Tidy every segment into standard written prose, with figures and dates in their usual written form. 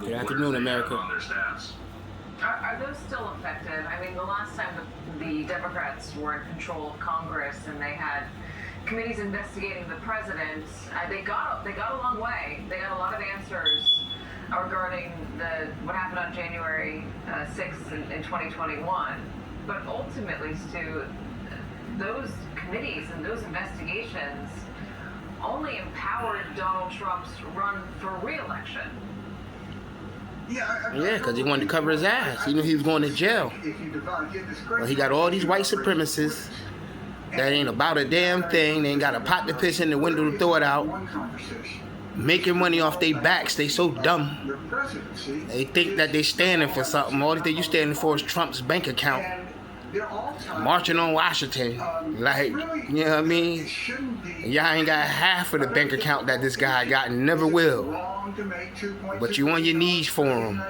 Good afternoon, America. On their staffs. Are those still effective? I mean, the last time the Democrats were in control of Congress and they had committees investigating the president, they got a long way. They got a lot of answers regarding what happened on January 6th in 2021. But ultimately, Stu, those committees and those investigations only empowered Donald Trump's run for re-election. Yeah, because he wanted to cover his ass. He knew he was going to jail. Well, he got all these white supremacists that ain't about a damn thing. They ain't got a pot to piss in the window to throw it out. Making money off their backs. They so dumb. They think that they standing for something. All thing you standing for is Trump's bank account. Marching on Washington. Like, you know what I mean? Y'all ain't got half of the bank account that this guy got and never will. But you on your knees for him.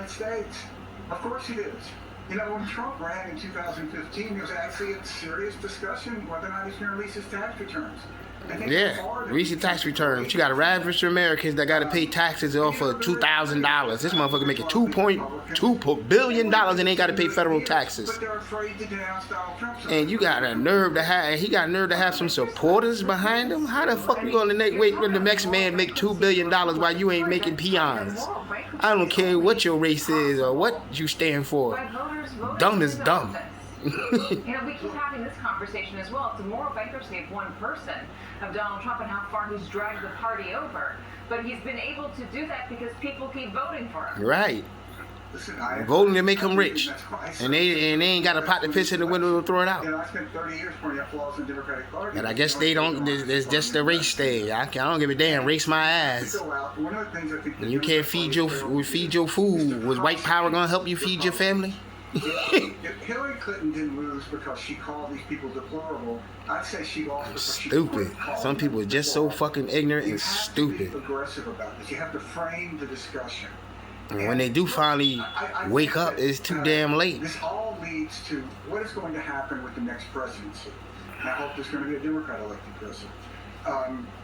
Of course it is. You know, when Trump ran in 2015, there was actually a serious discussion whether or not he's going to release his tax returns. Yeah, release your tax return. But you got average Americans that got to pay taxes off of $2,000. This motherfucker making $2.2 billion and ain't got to pay federal taxes. And you got a nerve to have. He got a nerve to have some supporters behind him. How the fuck you gonna wait when the next man make $2 billion while you ain't making peons? I don't care what your race is or what you stand for. Dumb is dumb. You know, we keep having this conversation as well. It's a moral bankruptcy of one person, of Donald Trump, and how far he's dragged the party over. But he's been able to do that because people keep voting for him. Right. Voting to make him rich. And they ain't got a pot to piss in the window to throw it out. You know, I spent 30 years pointing out flaws in the Democratic Party. And I guess they don't, there's just the race thing. I don't give a damn, race my ass. And you can't feed your food. Was white power gonna help you feed your family? If Hillary Clinton didn't lose because she called these people deplorable, I'd say she lost because she stupid. Some people are just so fucking ignorant and stupid. You have to be aggressive about this. You have to frame the discussion. And when they do finally wake up, it's too damn late. This all leads to what is going to happen with the next presidency. I hope there's going to be a Democrat elected president.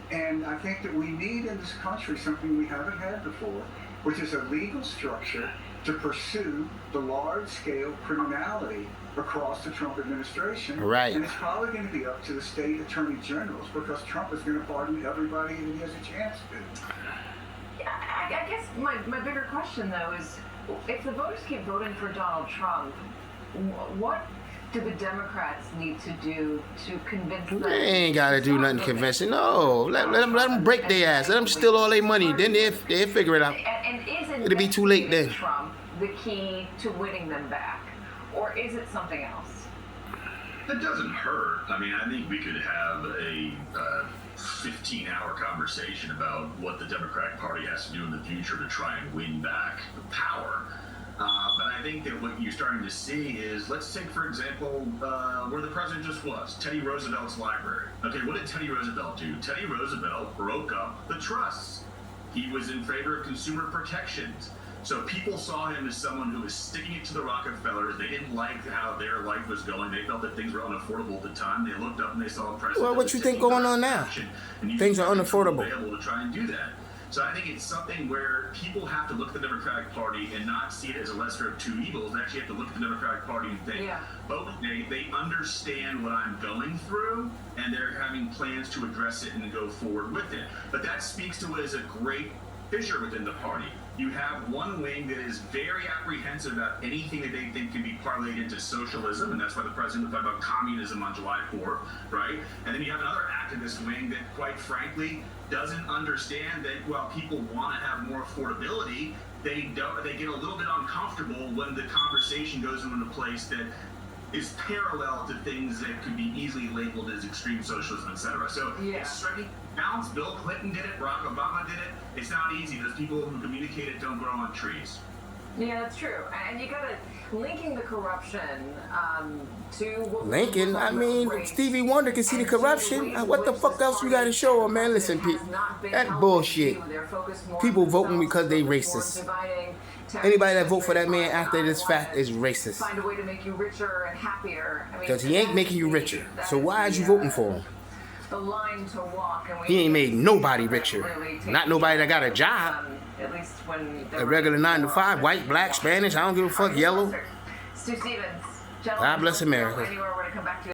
And I think that we need in this country something we haven't had before, which is a legal structure to pursue the large-scale criminality across the Trump administration. Right. And it's probably going to be up to the state attorney generals because Trump is going to pardon everybody that he has a chance to. I guess my bigger question, though, is if the voters keep voting for Donald Trump, what do the Democrats need to do to convince them? They ain't got to do nothing convincing. No, let them break their ass. Let them steal all their money. Then they'll figure it out. And isn't it'll be too late then. Trump the key to winning them back? Or is it something else? It doesn't hurt. I mean, I think we could have a 15-hour conversation about what the Democratic Party has to do in the future to try and win back power. But I think that what you're starting to see is, let's take, for example, where the president just was, Teddy Roosevelt's library. Okay, what did Teddy Roosevelt do? Teddy Roosevelt broke up the trusts. He was in favor of consumer protections. So people saw him as someone who was sticking it to the Rockefellers. They didn't like how their life was going. They felt that things were unaffordable at the time. They looked up and they saw a president. Well, what you think going on now? Things are unaffordable. Able to try and do that. So I think it's something where people have to look at the Democratic Party and not see it as a lesser of two evils. They actually have to look at the Democratic Party and think, oh, they understand what I'm going through, and they're having plans to address it and go forward with it. But that speaks to it as a great fissure within the party. You have one wing that is very apprehensive about anything that they think can be parlayed into socialism, and that's why the president talked about communism on July 4th, right? And then you have another activist wing that, quite frankly, doesn't understand that while people want to have more affordability, they get a little bit uncomfortable when the conversation goes into a place that is parallel to things that could be easily labeled as extreme socialism, etc. So it's striking balance. Bill Clinton did it. Barack Obama did it. It's not easy. Those people who communicate it don't grow on trees. Yeah, that's true. And you gotta linking the corruption to what Lincoln, I mean, Stevie Wonder can see the corruption. What the fuck else you gotta show him, man? Listen, people, that bullshit. People voting because they racist. Anybody that vote for that man after this fact is racist. Find a way to make you richer and happier. Because he ain't making you richer. So why is you voting for him? The line to walk. He ain't made nobody richer. Not nobody that got a job. At least when A regular 9 to 5, white, black, Spanish, I don't give a fuck, yellow. Stu Stevens, God bless America. Anywhere we're gonna come back to.